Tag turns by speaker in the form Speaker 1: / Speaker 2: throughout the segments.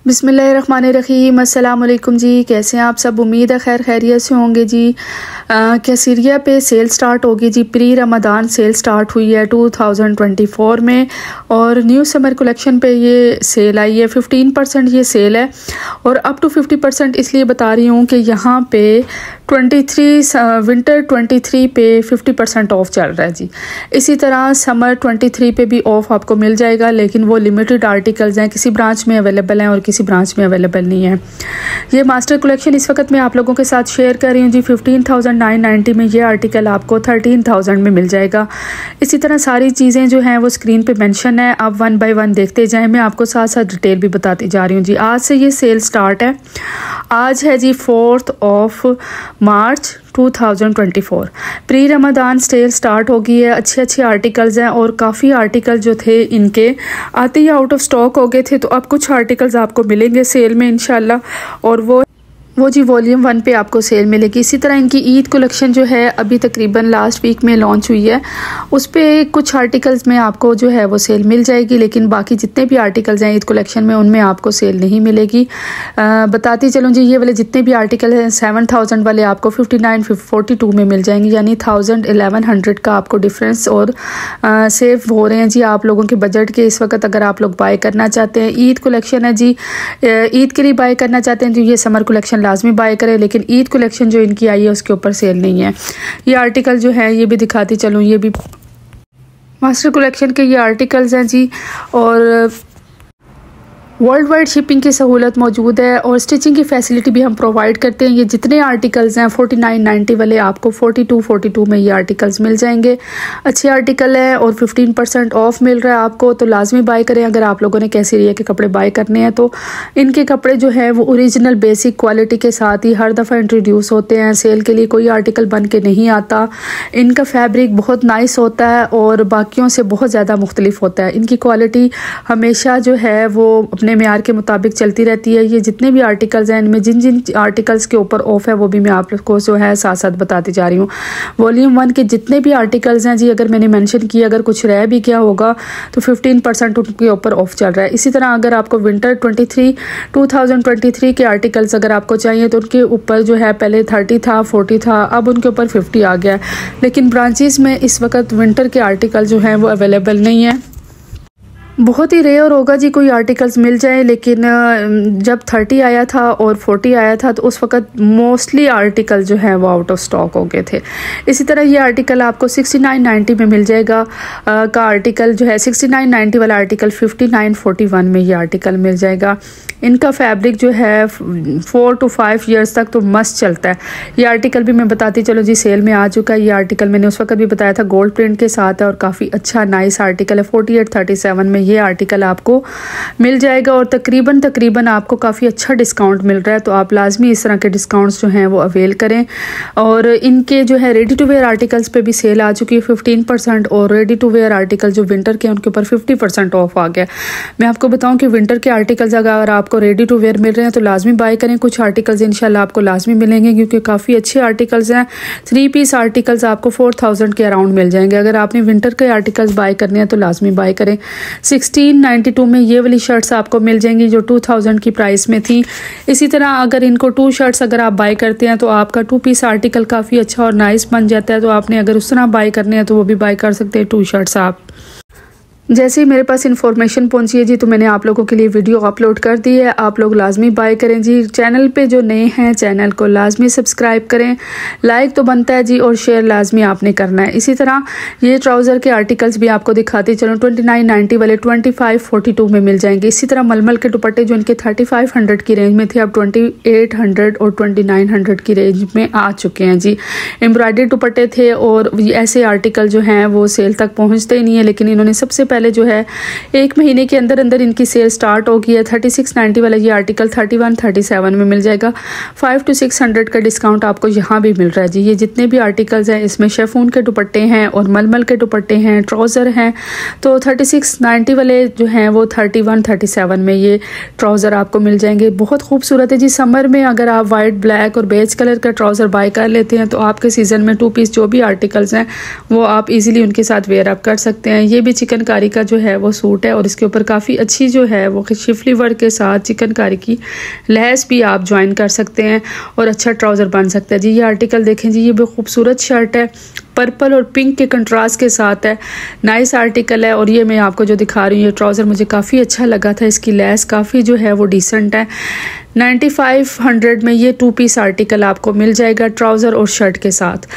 Speaker 1: बिस्मिल्लाहिर्रहमानिर्रहीम। अस्सलाम वालेकुम जी, कैसे हैं आप सब? उम्मीद है खैर खैरियत से होंगे जी। कैसरिया पे सेल स्टार्ट होगी जी। प्री रमज़ान सेल स्टार्ट हुई है 2024 में और न्यू समर कलेक्शन पे ये सेल आई है। 15% ये सेल है और अप टू 50% इसलिए बता रही हूँ कि यहाँ पे 23 विंटर 23 पे 50% ऑफ चल रहा है जी। इसी तरह समर 23 पे भी ऑफ आपको मिल जाएगा, लेकिन वो लिमिटेड आर्टिकल्स हैं, किसी ब्रांच में अवेलेबल हैं और किसी ब्रांच में अवेलेबल नहीं है। ये मास्टर कलेक्शन इस वक्त मैं आप लोगों के साथ शेयर कर रही हूँ जी। 15,990 में ये आर्टिकल आपको 13,000 में मिल जाएगा। इसी तरह सारी चीज़ें जो हैं वो स्क्रीन पे मेंशन है, आप वन बाय वन देखते जाएं। मैं आपको साथ साथ डिटेल भी बताती जा रही हूँ जी। आज से ये सेल स्टार्ट है। आज है जी 4 मार्च 2024। प्री रमज़ान सेल स्टार्ट हो गई है। अच्छे आर्टिकल्स हैं और काफ़ी आर्टिकल जो थे इनके आते ही आउट ऑफ स्टॉक हो गए थे, तो अब कुछ आर्टिकल्स आपको मिलेंगे सेल में इंशाल्लाह, और वो जी वॉल्यूम 1 पे आपको सेल मिलेगी। इसी तरह इनकी ईद कलेक्शन जो है अभी तकरीबन लास्ट वीक में लॉन्च हुई है, उस पर कुछ आर्टिकल्स में आपको जो है वो सेल मिल जाएगी, लेकिन बाकी जितने भी आर्टिकल्स हैं ईद कलेक्शन में उनमें आपको सेल नहीं मिलेगी। बताती चलूँ जी, ये वाले जितने भी आर्टिकल हैं 7,000 वाले आपको 5942 में मिल जाएंगे, यानी 1100 का आपको डिफरेंस और सेव हो रहे हैं जी आप लोगों के बजट के इस वक्त। अगर आप लोग बाय करना चाहते हैं, ईद कलेक्शन है जी, ईद के लिए बाय करना चाहते हैं तो ये समर कलेक्शन लाजमी बाय करें, लेकिन ईद कलेक्शन जो इनकी आई है उसके ऊपर सेल नहीं है। ये आर्टिकल जो है ये भी दिखाती चलूँ, ये भी मास्टर कलेक्शन के ये आर्टिकल्स हैं जी, और वर्ल्ड वाइड शिपिंग की सहूलत मौजूद है और स्टिचिंग की फैसिलिटी भी हम प्रोवाइड करते हैं। ये जितने आर्टिकल्स हैं 4990 वाले आपको 4242 में ये आर्टिकल्स मिल जाएंगे। अच्छे आर्टिकल हैं और 15% ऑफ मिल रहा है आपको, तो लाजमी बाय करें। अगर आप लोगों ने कैसरिया के कपड़े बाय करने हैं तो इनके कपड़े जो है वो ओरिजिनल बेसिक क्वालिटी के साथ ही हर दफ़ा इंट्रोड्यूस होते हैं। सेल के लिए कोई आर्टिकल बन के नहीं आता। इनका फैब्रिक बहुत नाइस होता है और बाकियों से बहुत ज़्यादा मुख्तलिफ होता है। इनकी क्वालिटी हमेशा जो है वो अपने मेयार के मुताबिक चलती रहती है। ये जितने भी आर्टिकल्स हैं इनमें जिन जिन आर्टिकल्स के ऊपर ऑफ है वो भी मैं आप लोग को जो है साथ साथ बताती जा रही हूँ। वॉल्यूम 1 के जितने भी आर्टिकल्स हैं जी, अगर मैंने मेंशन किया, अगर कुछ रह भी क्या होगा तो 15% उनके ऊपर ऑफ चल रहा है। इसी तरह अगर आपको विंटर 2023 के आर्टिकल्स अगर आपको चाहिए तो उनके ऊपर जो है पहले 30 था, 40 था, अब उनके ऊपर 50 आ गया है। लेकिन ब्रांचेस में इस वक्त विंटर के आर्टिकल जो हैं वो अवेलेबल नहीं है। बहुत ही रेयर होगा जी कोई आर्टिकल्स मिल जाए, लेकिन जब 30 आया था और 40 आया था तो उस वक्त मोस्टली आर्टिकल जो है वो आउट ऑफ स्टॉक हो गए थे। इसी तरह ये आर्टिकल आपको 6990 में मिल जाएगा का आर्टिकल जो है 6990 वाला आर्टिकल 5941 में ये आर्टिकल मिल जाएगा। इनका फैब्रिक जो है 4 to 5 ईयर्स तक तो मस्त चलता है। ये आर्टिकल भी मैं बताती चलो जी सेल में आ चुका है। ये आर्टिकल मैंने उस वक्त भी बताया था, गोल्ड प्रिंट के साथ है और काफ़ी अच्छा नाइस आर्टिकल है। 4837 में ये आर्टिकल आपको मिल जाएगा और तकरीबन आपको काफ़ी अच्छा डिस्काउंट मिल रहा है, तो आप लाजमी इस तरह के डिस्काउंट्स जो हैं वो अवेल करें। और इनके जो है रेडी टू वेयर आर्टिकल्स पे भी सेल आ चुकी है 15%, और रेडी टू वेयर आर्टिकल जो विंटर के उनके ऊपर 50% ऑफ आ गया। मैं आपको बताऊं कि विंटर के आर्टिकल्स अगर आपको रेडी टू वेयर मिल रहे हैं तो लाजमी बाय करें। कुछ आर्टिकल्स इंशाल्लाह आपको लाजमी मिलेंगे क्योंकि काफ़ी अच्छे आर्टिकल्स हैं। 3 पीस आर्टिकल्स आपको 4000 के अराउंड मिल जाएंगे। अगर आपने विंटर के आर्टिकल्स बाय करने हैं तो लाजमी बाय करें। 1692 में ये वाली शर्ट्स आपको मिल जाएंगी जो 2000 की प्राइस में थी। इसी तरह अगर इनको 2 शर्ट्स अगर आप बाय करते हैं तो आपका 2 पीस आर्टिकल काफ़ी अच्छा और नाइस बन जाता है। तो आपने अगर उस तरह बाय करने हैं तो वो भी बाय कर सकते हैं 2 शर्ट्स आप। जैसे ही मेरे पास इन्फॉर्मेशन पहुंची है जी तो मैंने आप लोगों के लिए वीडियो अपलोड कर दी है। आप लोग लाजमी बाय करें जी। चैनल पे जो नए हैं चैनल को लाजमी सब्सक्राइब करें, लाइक तो बनता है जी, और शेयर लाजमी आपने करना है। इसी तरह ये ट्राउज़र के आर्टिकल्स भी आपको दिखाती चलो 2990 वाले 2542 में मिल जाएंगे। इसी तरह मलमल के दुपट्टे जो इनके 3500 की रेंज में थे अब 2800 और 2900 की रेंज में आ चुके हैं जी। एम्ब्रॉयडरी दुपट्टे थे और ऐसे आर्टिकल जो हैं वो सेल तक पहुँचते ही नहीं है, लेकिन इन्होंने सबसे पहले जो है 1 महीने के अंदर इनकी सेल स्टार्ट हो गई है। 3690 वाला ये आर्टिकल 3137 में मिल जाएगा। 500 to 600 का डिस्काउंट आपको यहाँ भी मिल रहा है जी। ये जितने भी आर्टिकल्स हैं इसमें शेफून के दुपट्टे हैं और मलमल के दुपट्टे हैं, ट्राउज़र हैं। तो 3690 वाले जो हैं वो 3137 में ये ट्राउज़र आपको मिल जाएंगे। बहुत खूबसूरत है जी। समर में अगर आप वाइट, ब्लैक और बेज कलर का ट्राउज़र बाय कर लेते हैं तो आपके सीज़न में 2 पीस जो भी आर्टिकल्स हैं वो आप इजीली उनके साथ वेयर अप कर सकते हैं। ये भी चिकनकारी चिकनकारी का जो है वो सूट है और इसके ऊपर काफ़ी अच्छी जो है वो शिफली वर्क के साथ चिकनकारी की लैस भी आप ज्वाइन कर सकते हैं और अच्छा ट्राउज़र बन सकता है जी। ये आर्टिकल देखें जी, ये बहुत खूबसूरत शर्ट है, पर्पल और पिंक के कंट्रास्ट के साथ है, नाइस आर्टिकल है। और ये मैं आपको जो दिखा रही हूँ ये ट्राउज़र मुझे काफ़ी अच्छा लगा था, इसकी लेस काफ़ी जो है वो डिसेंट है। 9500 में ये 2 पीस आर्टिकल आपको मिल जाएगा ट्राउज़र और शर्ट के साथ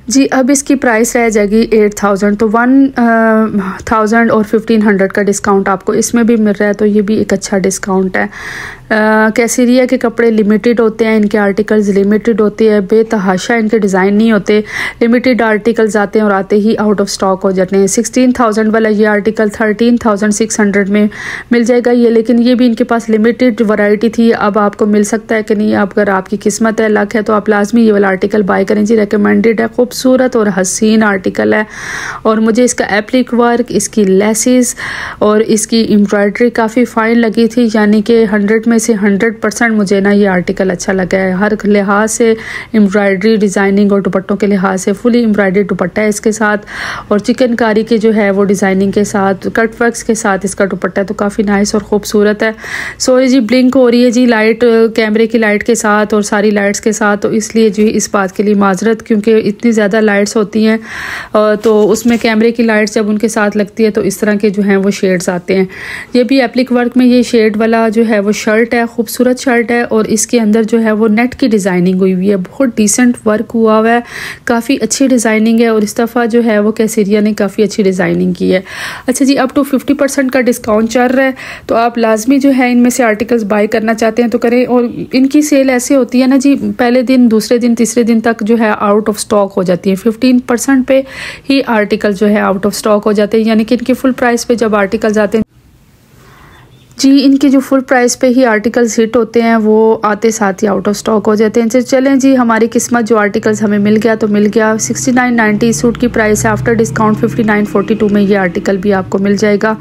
Speaker 1: जी। अब इसकी प्राइस रह जाएगी 8000, तो 1000 और 1500 का डिस्काउंट आपको इसमें भी मिल रहा है, तो ये भी एक अच्छा डिस्काउंट है। कैसरिया के कपड़े लिमिटेड होते हैं, इनके आर्टिकल्स लिमिटेड होते हैं, बेतहाशा इनके डिज़ाइन नहीं होते, लिमिटेड आर्टिकल्स आते हैं और आते ही आउट ऑफ स्टॉक हो जाते हैं। 16000 वाला ये आर्टिकल 13600 में मिल जाएगा ये, लेकिन ये भी इनके पास लिमिटेड वैरायटी थी, अब आपको मिल सकता है कि नहीं। अगर आपकी किस्मत है, लक है, तो आप लाजमी ये वाला आर्टिकल बाय करें जी, रिकमेंडेड है, खूबसूरत और हसीन आर्टिकल है। और मुझे इसका एप्लिक वर्क, इसकी लेसेस और इसकी एम्ब्रॉयडरी काफ़ी फाइन लगी थी, यानी कि 100 में से 100% मुझे ना ये आर्टिकल अच्छा लगा है। हर लिहाज से एम्ब्रॉयडरी, डिज़ाइनिंग और दुपट्टों के लिहाज से फुली एम्ब्रॉयडरी दुपट्टा है इसके साथ, और चिकनकारी के जो है वो डिज़ाइनिंग के साथ कट वर्क्स के साथ इसका दुपट्टा है, तो काफ़ी नाइस और ख़ूबसूरत है। सो जी ब्लिंक हो रही है जी लाइट, कैमरे की लाइट के साथ और सारी लाइट्स के साथ, तो इसलिए जी इस बात के लिए माजरत, क्योंकि इतनी ज़्यादा लाइट्स होती हैं तो उसमें कैमरे की लाइट्स जब उनके साथ लगती है तो इस तरह के जो हैं वो शेड्स आते हैं। ये भी एप्लिक वर्क में ये शेड वाला जो है वो शर्ट है, खूबसूरत शर्ट है, और इसके अंदर जो है वो नेट की डिज़ाइनिंग हुई हुई है, बहुत डिसेंट वर्क हुआ हुआ है, काफ़ी अच्छी डिज़ाइनिंग है, और इस दफ़ा जो है वो कैसरिया ने काफ़ी अच्छी डिज़ाइनिंग की है। अच्छा जी, अप टू 50% का डिस्काउंट चल रहा है, तो आप लाजमी जो है इनमें से आर्टिकल्स बाय करना चाहते हैं तो करें। और इनकी सेल ऐसे होती है ना जी, पहले दिन, दूसरे दिन, तीसरे दिन तक जो है आउट ऑफ स्टॉक हो जाती है, 15% पे ही आर्टिकल जो है आउट ऑफ स्टॉक हो जाते हैं, यानी कि इनके फुल प्राइस पे जब आर्टिकल्स आते हैं जी, इनके जो फुल प्राइस पे ही आर्टिकल्स हिट होते हैं वो आते साथ ही आउट ऑफ स्टॉक हो जाते हैं। चलें जी, हमारी किस्मत, जो आर्टिकल्स हमें मिल गया तो मिल गया। 6990 सूट की प्राइस है, आफ्टर डिस्काउंट 5942 में ये आर्टिकल भी आपको मिल जाएगा।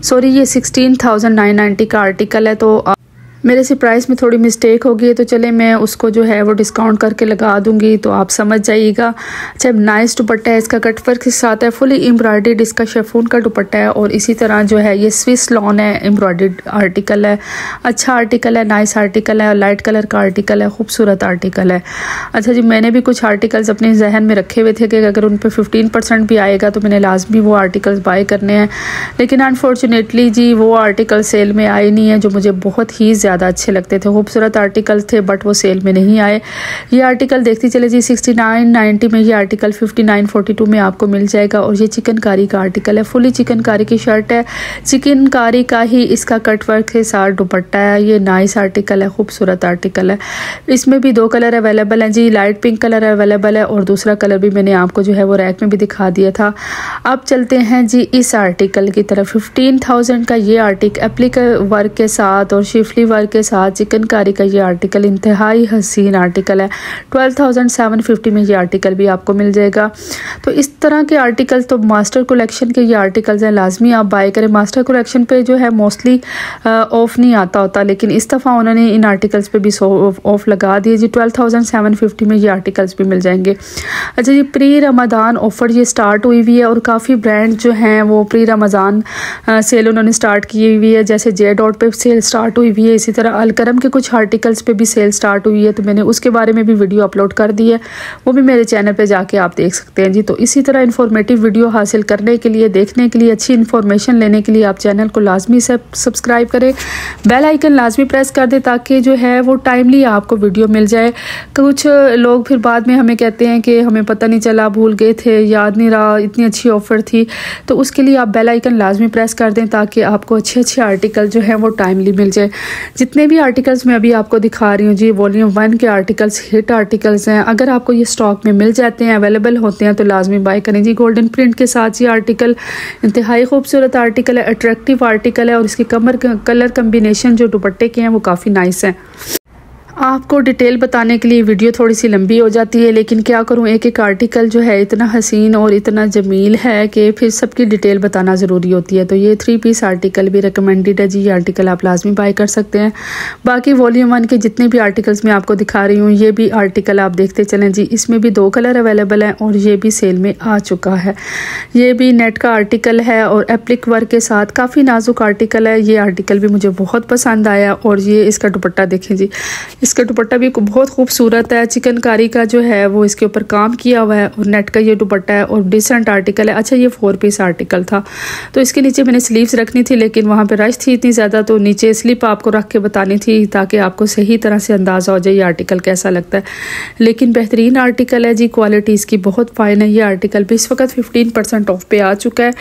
Speaker 1: सॉरी, ये 16990 का आर्टिकल है, तो मेरे से प्राइस में थोड़ी मिस्टेक हो गई है, तो चले मैं उसको जो है वो डिस्काउंट करके लगा दूंगी, तो आप समझ जाइएगा। अच्छा, नाइस दुपट्टा है, इसका कट वर्क के साथ है, फुली एम्ब्रॉयडर्ड इसका शिफॉन का दुपट्टा है, और इसी तरह जो है ये स्विस लॉन है, एम्ब्रॉयडर्ड आर्टिकल है, अच्छा आर्टिकल है, नाइस आर्टिकल है, और लाइट कलर का आर्टिकल है, खूबसूरत आर्टिकल है। अच्छा जी, मैंने भी कुछ आर्टिकल्स अपने जहन में रखे हुए थे कि अगर उन पर 15% भी आएगा तो मैंने लाजमी वो आर्टिकल्स बाय करने हैं, लेकिन अनफॉर्चुनेटली जी वो आर्टिकल सेल में आए नहीं है जो मुझे बहुत ही ज़्यादा अच्छे लगते थे। खूबसूरत आर्टिकल थे बट वो सेल में नहीं आए। ये आर्टिकल देखती चले जी, 6990 में ये आर्टिकल 5942 में आपको मिल जाएगा, और ये चिकनकारी का आर्टिकल है, फुली चिकनकारी की शर्ट है, चिकनकारी का ही इसका कट वर्क के साथ दुपट्टा है। ये नाइस आर्टिकल है, खूबसूरत आर्टिकल है। इसमें भी 2 कलर अवेलेबल हैं जी, लाइट पिंक कलर अवेलेबल है और दूसरा कलर भी मैंने आपको जो है वो रैक में भी दिखा दिया था। अब चलते हैं जी इस आर्टिकल की तरफ। 15000 का ये आर्टिकल एप्लिक वर्क के साथ और शिफली वर्क के साथ चिकनकारी का ये आर्टिकल इंतहाई हसीन आर्टिकल है। 12750 में ये आर्टिकल भी आपको मिल जाएगा। तो इस तरह के आर्टिकल तो मास्टर कलेक्शन के ये आर्टिकल्स हैं, लाजमी आप बाय करें। मास्टर कलेक्शन पे जो है मोस्टली ऑफ नहीं आता होता, लेकिन इस दफ़ा उन्होंने इन आर्टिकल्स पे भी ऑफ लगा दिए जी। 12750 में ये आर्टिकल्स भी मिल जाएंगे। अच्छा जी, प्री रमज़ान ऑफर ये स्टार्ट हुई हुई है और काफ़ी ब्रांड जो हैं वो प्री रमज़ान सेल उन्होंने स्टार्ट की हुई है। जैसे J.Dot पे सेल स्टार्ट हुई हुई है, इसी तरह अलकरम के कुछ आर्टिकल्स पे भी सेल स्टार्ट हुई है, तो मैंने उसके बारे में भी वीडियो अपलोड कर दी है, वो भी मेरे चैनल पे जाके आप देख सकते हैं जी। तो इसी तरह इन्फॉर्मेटिव वीडियो हासिल करने के लिए, देखने के लिए, अच्छी इन्फॉर्मेशन लेने के लिए आप चैनल को लाजमी से सब्सक्राइब करें, बेल आइकन लाजमी प्रेस कर दें ताकि जो है वो टाइमली आपको वीडियो मिल जाए। कुछ लोग फिर बाद में हमें कहते हैं कि हमें पता नहीं चला, भूल गए थे, याद नहीं रहा, इतनी अच्छी ऑफ़र थी, तो उसके लिए आप बेल आइकन लाजमी प्रेस कर दें ताकि आपको अच्छे अच्छे आर्टिकल जो हैं वो टाइमली मिल जाए। जितने भी आर्टिकल्स मैं अभी आपको दिखा रही हूँ जी, वॉल्यूम 1 के आर्टिकल्स हिट आर्टिकल्स हैं। अगर आपको ये स्टॉक में मिल जाते हैं, अवेलेबल होते हैं, तो लाजमी बाय करें जी। गोल्डन प्रिंट के साथ ये आर्टिकल इंतहाई खूबसूरत आर्टिकल है, अट्रैक्टिव आर्टिकल है, और इसके कलर कम्बिनेशन जो दुपट्टे के हैं वो काफ़ी नाइस हैं। आपको डिटेल बताने के लिए वीडियो थोड़ी सी लंबी हो जाती है, लेकिन क्या करूं, एक एक आर्टिकल जो है इतना हसीन और इतना जमील है कि फिर सबकी डिटेल बताना ज़रूरी होती है। तो ये 3 पीस आर्टिकल भी रिकमेंडेड है जी। ये आर्टिकल आप लाजमी बाय कर सकते हैं। बाकी वॉल्यूम 1 के जितने भी आर्टिकल्स मैं आपको दिखा रही हूँ, ये भी आर्टिकल आप देखते चलें जी। इसमें भी 2 कलर अवेलेबल हैं और ये भी सेल में आ चुका है। ये भी नेट का आर्टिकल है और एप्लिक वर्क के साथ काफ़ी नाजुक आर्टिकल है। ये आर्टिकल भी मुझे बहुत पसंद आया। और ये इसका दुपट्टा देखें जी, इसका दुपट्टा भी बहुत खूबसूरत है। चिकनकारी का जो है वो इसके ऊपर काम किया हुआ है और नेट का ये दुपट्टा है और डिसेंट आर्टिकल है। अच्छा, ये 4 पीस आर्टिकल था, तो इसके नीचे मैंने स्लीव्स रखनी थी, लेकिन वहाँ पे रश थी इतनी ज़्यादा, तो नीचे स्लिप आपको रख के बतानी थी ताकि आपको सही तरह से अंदाज़ा हो जाए ये आर्टिकल कैसा लगता है। लेकिन बेहतरीन आर्टिकल है जी, क्वालिटी इसकी बहुत फाइन है। ये आर्टिकल भी इस वक्त 15% ऑफ पे आ चुका है।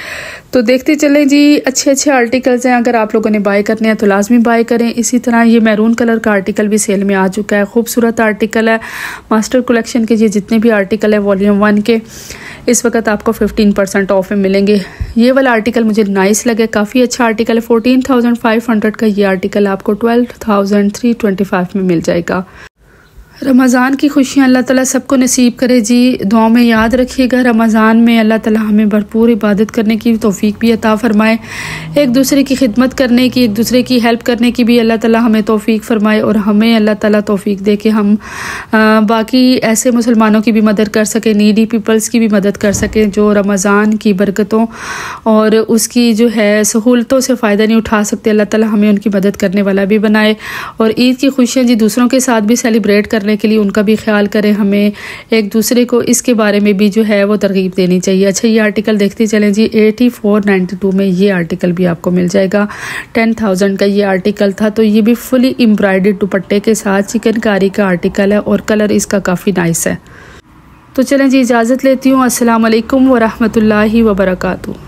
Speaker 1: तो देखते चलें जी, अच्छे अच्छे आर्टिकल्स हैं। अगर आप लोगों ने बाय करने हैं तो लाजमी बाय करें। इसी तरह ये मैरून कलर का आर्टिकल भी सेल में आ चुका है। खूबसूरत आर्टिकल है। मास्टर कलेक्शन के ये जितने भी आर्टिकल है वॉल्यूम 1 के, इस वक्त आपको 15% ऑफ में मिलेंगे। ये वाला आर्टिकल मुझे नाइस लगे, काफ़ी अच्छा आर्टिकल है। 14,500 का ये आर्टिकल आपको 12,325 में मिल जाएगा। रमज़ान की खुशियाँ अल्लाह ताला सबको नसीब करे जी। दुआओं में याद रखिएगा। रमज़ान में अल्लाह ताला हमें भरपूर इबादत करने की तौफीक भी अता फ़रमाए, एक दूसरे की खिदमत करने की, एक दूसरे की हेल्प करने की भी अल्लाह ताला हमें तौफीक फ़रमाए और हमें अल्लाह ताला तौफीक दे के हम बाकी ऐसे मुसलमानों की भी मदद कर सकें, नीडी पीपल्स की भी मदद कर सकें जो रमज़ान की बरकतों और उसकी जो है सहूलतों से फ़ायदा नहीं उठा सकते। अल्लाह ताला हमें उनकी मदद करने वाला भी बनाए। और ईद की खुशियाँ जी दूसरों के साथ भी सेलिब्रेट करने के लिए उनका भी ख्याल करें। हमें एक दूसरे को इसके बारे में भी जो है वो तरगीब देनी चाहिए। अच्छा, ये आर्टिकल देखते चलें जी। 8492 में ये आर्टिकल भी आपको मिल जाएगा। 10,000 का ये आर्टिकल था। तो ये भी फुली एम्ब्रॉयडर्ड दुपट्टे के साथ चिकनकारी का आर्टिकल है और कलर इसका काफ़ी नाइस है। तो चलें जी, इजाज़त लेती हूँ। अस्सलाम वालेकुम व रहमतुल्लाहि व बरकातुहू।